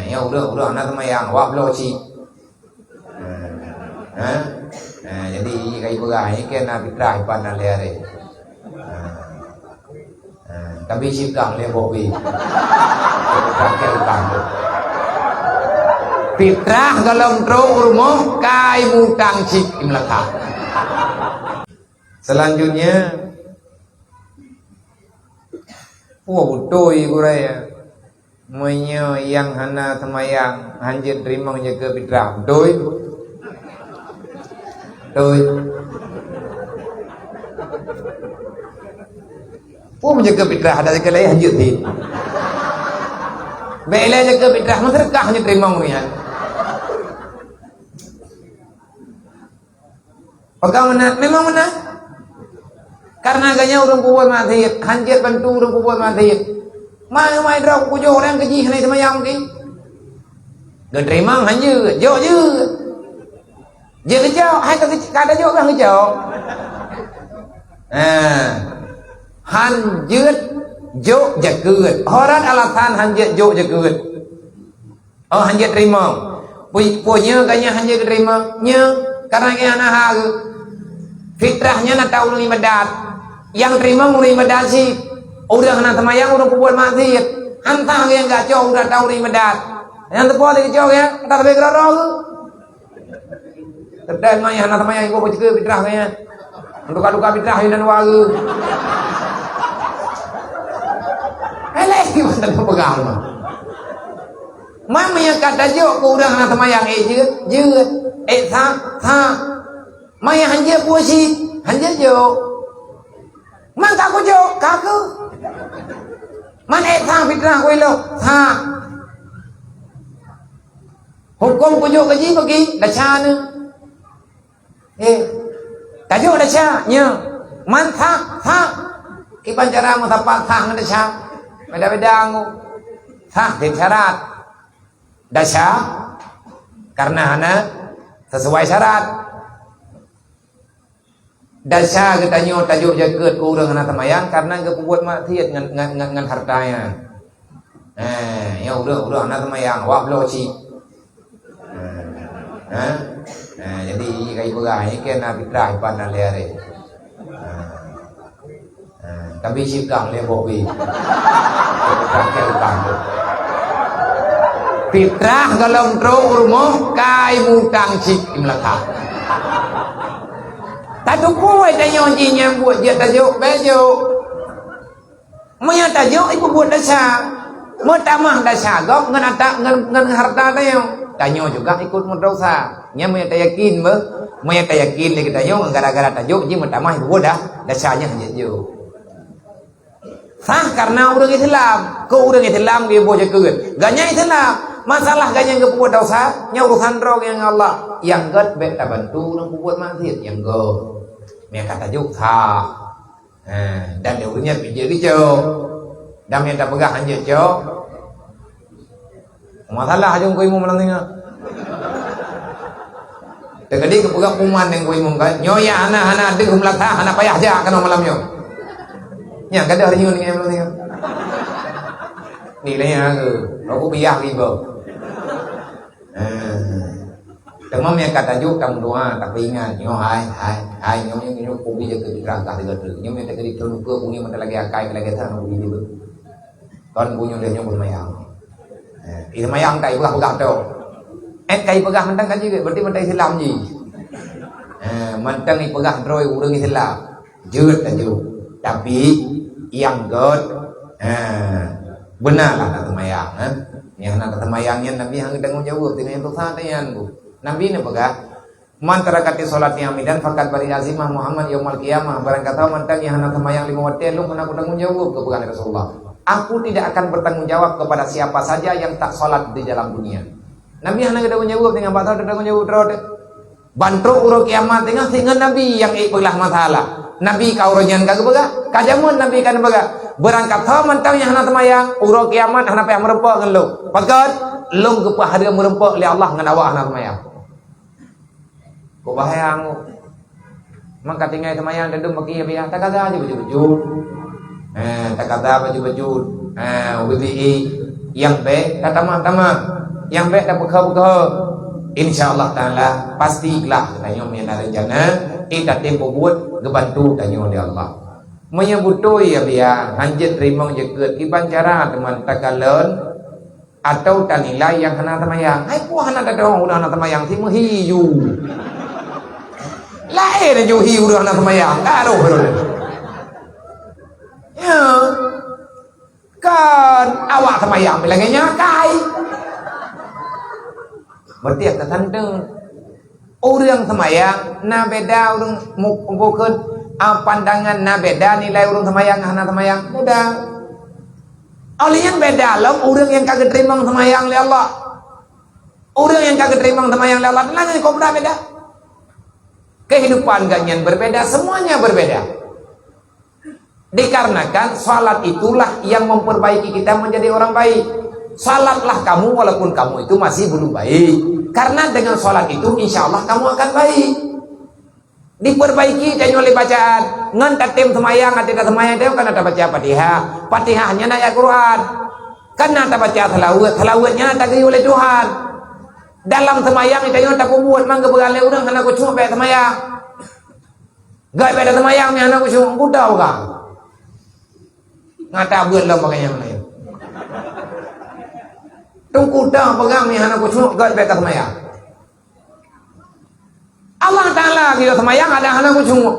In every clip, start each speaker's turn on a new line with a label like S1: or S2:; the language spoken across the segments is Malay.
S1: ya udah anak temayang wah lo ci. Jadi kayak begai kena fitrah pan lere. Tapi sikang le bobi. Fitrah dalam terung rumah kai mutang cik imlaka. Selanjutnya utoi kuraya menyo yang hana temayang hanjir terima menjaga fitrah doi menjaga fitrah ada sekali hanjir di bela jaga fitrah mereka hanya terima mengian bagaimana memang mana karena agaknya orang kubuat mati hanjir bantu orang kubuat mati mai drau ku jo orang keji hanai semayang ki gak terima hanjir jo je ke jo hai kata jo bang ke jo hanjir jo jagut orang alasan hanjir jo jagut hanjir terima punya agaknya hanjir terima nya karena kaya anak fitrahnya nak tahu orang ibadat yang terima orang ibadat sih udah kena temayang udah kubuat mati antah yang gak jauh udah tahu orang ibadat yang tepuh lagi jauh ya tak lebih kerana terdapat maya anak temayang gua baca fitrah kaya duka fitrah dan wagu eleh gimana pegang mama yang kata jauh kau udah kena temayang tha maya hanja puasi hanja jo man kaku jo kaku man tha fitrah ko lo tha hukum ko jo kaji bagi dacha ne kajo dacha nya man tha iban cara mo tapat tha dacha beda-beda ngo tha din syarat dacha karena hana sesuai syarat dasar kita nyo tajuk jagat ku urang anak temayang karena ke buat maksiat ngan hartanya ya udah anak temayang wah lo ci jadi kayak begai kena fitrah pan lere tapi sikang le bobi fitrah dalam terung rumah kai mutang cik imlaka tajuk kuai tajuk jinya buat dia tajuk bejo maya tajuk ibu buat dasar metamah dasar gok ngan harta tayo tanyo juga ikut mendosa nya maya tayakin maya tayakin lagi tayo gara-gara tajuk ji metamah ibu dah dasarnya hajo sah karena orang Islam ko orang Islam ge boja keun ganya Islam masalah ganya ke buat dosa nya urusan rog yang Allah yang god bet bantu nang buat maksiat yang go mereka tajuk tha dan dia pikir jo dan minta pegang hanya jo masalah hajung ko imum lantinga tegadi ke pegang kuman yang ko imum kan nyoya ana degum latha ana payah ja kana malam nyo nya kada hari nyo ni lantinga nilainya aku piyah ribo Tengok yang kata juga kamu doa tapi ingat nyo hai nyo kubi jaga dirangkah dengan tu nyo minta kedi tonu ke punya mata lagi akai lagi sana kubi itu kon punya dia nyo bermayang itu mayang kai pegah tu kai pegah mentang kan juga berarti mentang Islam ji mentang pegah droi urang Islam jut tajuk tapi yang god benar lah kata mayang yang nak kata mayangnya Nabi hang tanggung jawab dengan itu santayan bu Nabi ni pegah man tarakati salat yang midan fakat bari azimah Muhammad yaumul qiyamah barang kata mantang yang hana semayang 5 waktu lu kena bertanggung jawab ke pegangan Rasulullah aku tidak akan bertanggung jawab kepada siapa saja yang tak salat di dalam dunia Nabi hana bertanggung jawab dengan batal bertanggung jawab terus bantu uro kiamat dengan Nabi yang ikutlah masalah Nabi kau rojan kagak pegah kajamun Nabi kan pegah berangkat mantang yang hana semayang uro kiamat hana payah merempok kan lu pakat lu ke pahada merempok li Allah ngan awak hana semayang kau bahayang, maka tinggal semayang dan dum bagi ya tak kata aja baju, tak kata baju, ubi yang be kata mah yang baik dah bekal-bekal. InsyaAllah ta'ala pastilah tanya yang ada jana kita tempoh buat gebantu tanya oleh Allah menyebutui ya biar hanjit terima je ke iban cara teman takalan atau tanilai yang hana tamayang hai puah hana dadong udah hana tamayang si mehiyu lahir ju hiu udah hana tamayang karo ya kan awak tamayang bilangnya kai berarti kata tanda orang semayang na beda orang bukan pandangan na beda nilai orang semayang hana semayang beda oleh yang beda lah orang yang kagak terima semayang oleh Allah orang yang kagak terima semayang oleh Allah tenang kau beda kehidupan ganyan berbeda semuanya berbeda dikarenakan salat itulah yang memperbaiki kita menjadi orang baik. Salatlah kamu walaupun kamu itu masih belum baik. Karena dengan salat itu insya Allah kamu akan baik. Diperbaiki dan oleh bacaan. Ngan tatim semayang atau tidak semayang itu kan ada baca Fatihah. Fatihahnya ayat Quran. Karena ada baca salawat. Salawatnya tak oleh Tuhan. Dalam semayang itu yang tak buat mangga bergalai orang anak aku cuma baik semayang. Gak beda semayang ni anak aku cuma kuda bukan. Ngata buat lah makanya mana. Tunggu dah pegang ni anak kucuk gak baik semayang. Allah Taala kita semayang ada anak kucuk.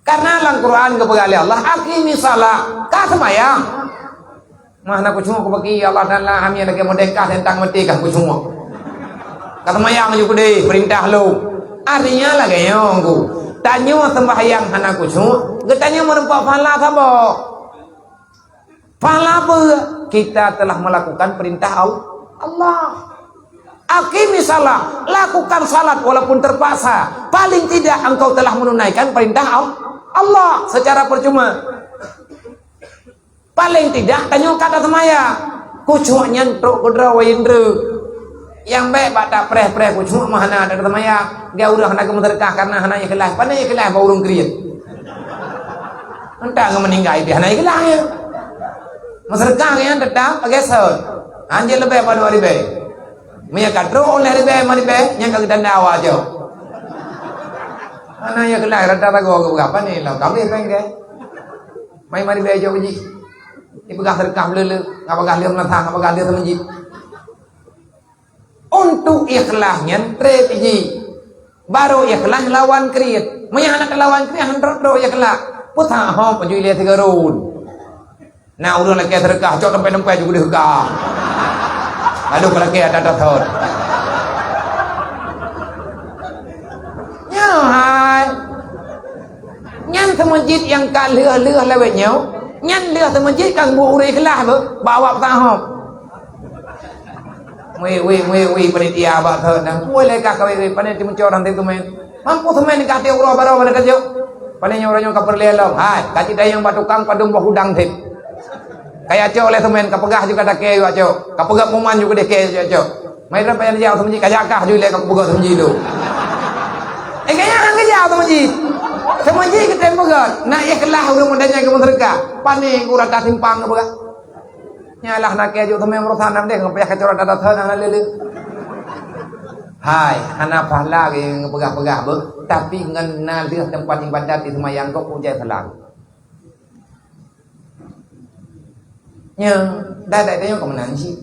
S1: Karena dalam Quran kepegali Allah aqimi salat ka semayang. Mah anak kucuk kebagi Allah Taala kami lagi merdeka tentang mati kan kucuk. Ka semayang juga deh perintah lu. Artinya lagi nyonggu. Tanya sembahyang anak kucuk, getanya merempak pahala sabo. Pahala apa? Kita telah melakukan perintah Allah. Aqimi salat, lakukan salat walaupun terpaksa. Paling tidak engkau telah menunaikan perintah Allah secara percuma. Paling tidak tanya kata semaya. Kucuk nyentuk kudra wa indra. Yang baik batak preh-preh kucuk mahana ada semaya. Dia udah hendak bersedekah karena hana ikhlas. Pandai ikhlas bau urung kriat. Entah enggak meninggal dia hana ikhlas ya. Masyarakat yang tetap pakai sahur. Anjir lebih pada hari baik. Mereka katro oleh hari baik, hari baik. Yang kagak tanda awal je. Mana yang kelak rata-rata gua berapa ni? Lau kami apa yang main hari baik je uji. Ibu kah terkam lele. Apa kah dia menatang? Apa kah dia temenji? Untuk ikhlasnya terpiji. Baru ikhlas lawan kriat. Mereka nak lawan kriat hendak do ikhlas. Putar hom penjual lihat tiga round. Nah udah lagi terkah, cok tempat juga dihukah. Lalu kalau kita ada thor. Nyai, nyan semajit yang kan lừa lewatnya, nyan lừa semajit kan buat urai kelah bawa petahom. Wei panitia bawa thor, dan boleh kah kau panitia mencorang itu main. Mampu temen kata urah baru pada kerja. Panitia orangnya kapur lelong. Hai, kaki dah yang batukang padung bahudang tip. Kayak cok oleh temen kapegah juga dak ke wa cok. Kapegah puman juga dek ke cok. Mai berapa yang jauh temen kajakah juga lek kapegah temen tu. Kayaknya hang jauh temen kita pegah. Nak ikhlas urang mudanya ke mereka. Paning urang dah timpang kapegah. Nyalah nak ke jo temen merosan dek ngapaya kacora dah thana lele. Hai, hana pahala ke ngapegah-pegah be, tapi ngan dia tempat ibadat di semayang kau pujai pahala. Yang dah yang kau menang sih.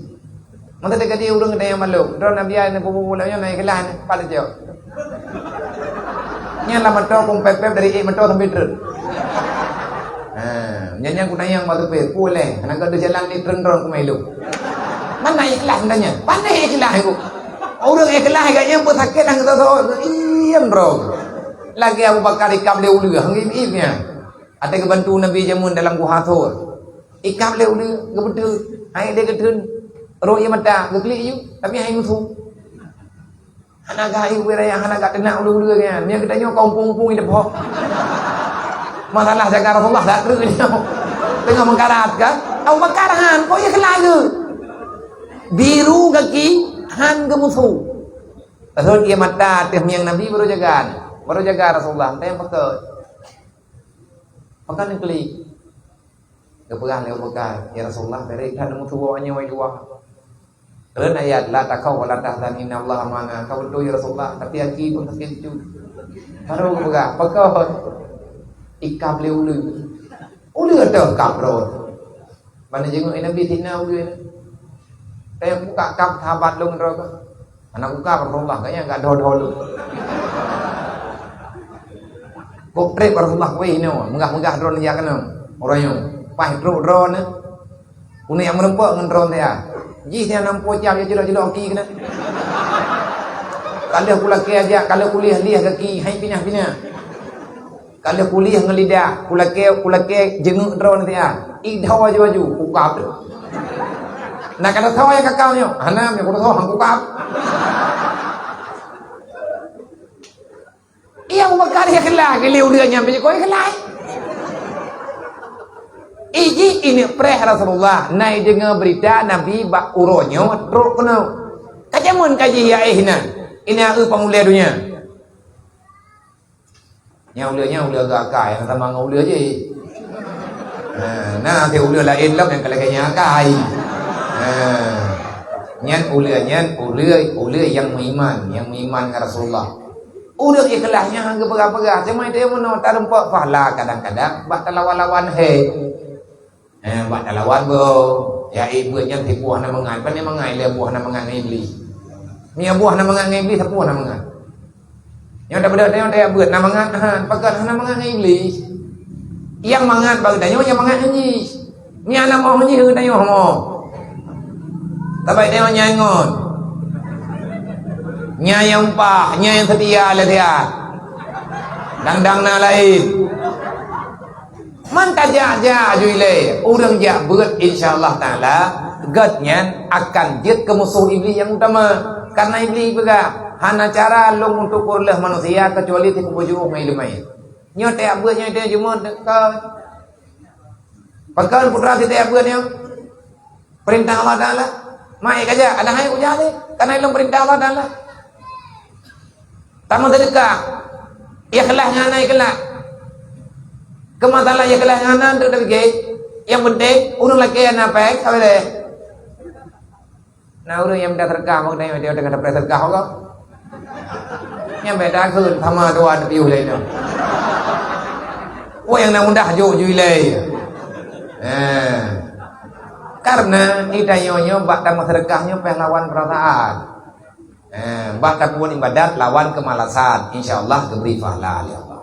S1: Masa dekat dia urang ada yang malu. Drone Nabi ada pulau-pulaunya naik kelan pada jauh. Yang lama tu pun pep dari metu sampai truk. Yang aku nanya yang batu pep, boleh. Karena kau jalan di drone ku melu. Mana ikhlas tanya? Mana ikhlas aku? Orang ikhlas kayaknya pun sakit ang tahu. Iyam bro. Lagi Abu Bakar ikam dia ulu hangim ibnya. Ada kebantu Nabi jamun dalam gua hathor. Ikam le ulu kebetul hai dia ketun roh ia mata geklik you tapi hai musuh anak gai wiraya anak gak kena ulu kan dia katanya kampung-kampung ini depo masalah jaga Rasulullah dak terus dia tengah mengkarat kan au mengkarahan kok ya kelai ke biru kaki han ke musuh Rasul ia mata teh yang Nabi baru jaga Rasulullah teh pakai klik kepegang lewat pegang ya Rasulullah dari kan musuh bawanya wai dua Kerana ayat la takau wa la tahzan innallaha ma'ana. Kau betul ya Rasulullah, tapi aki pun sakit cu. Baru ke pegah, pakau ikap le ulu. Ulu ada kap ro. Mana jenguk Nabi tina ulu ni. Saya buka kap sahabat lu ngerok. Anak buka Rasulullah kayaknya enggak dol-dol lu. Kok trip Rasulullah kowe ini, megah-megah drone ya kan. Orang yang pah drone. Una yang merempok ngan drone dia. Ji dia nampo jam dia jelok-jelok ki kena. Kalau kula ke aja, kalau kuliah liah kaki, hai pinah-pinah. Kalau kuliah ngelidah, kula ke jenguk drone dia. Idau baju ukap. Nak kata tahu ya kakau nyo. Hanam ya kula tahu hang ukap. Iya umakar ya kelah, keliu dia nyampe koi kelah. Iji ini preh Rasulullah naik dengar berita Nabi bak uronyo truk kena kajamun kaji ya ehna ini aku pengulia dunia nya ulia gakai yang sama ngulia je nah ke ulia lain lah yang kalanya gakai nyan ulia yang beriman ke Rasulullah ulia ikhlasnya hangga pegah-pegah cuma dia mau tarempak pahala kadang-kadang bak lawan-lawan buat lawan bo ya ibu yang tipu hana mengan pan yang mengai le buah hana mengan iblis ni buah hana mengan iblis apa hana mengan yang dah yang dia buat hana mengan pakat hana mengan iblis yang mengan bagi danyo yang mengan ni ni anak mau ni hu danyo mo tapi dia nyangon nya yang pah nya yang setia le dia dang na lain man taja juile orang jak berat insyaallah taala gatnya akan jid ke musuh iblis yang utama karena iblis juga hana cara long untuk kurlah manusia kecuali ti kubuju mai lemai nyote abanya dia cuma dekat pakan putra ti abanya perintah Allah taala mai kaja ada hai ujale karena ilmu perintah Allah taala tamu sedekah ikhlas nganai kelak kemasalah ya kelanganan tu tapi yang penting urang laki yang apa apa deh nah urang yang dah terkah mak dia dengan dapat terkah kau yang beda kun sama dua ada piu lain oh yang nak mudah jo juilai karena kita nyonya bak dalam sedekahnya lawan perasaan bak pun ibadat lawan kemalasan insyaallah diberi pahala ya Allah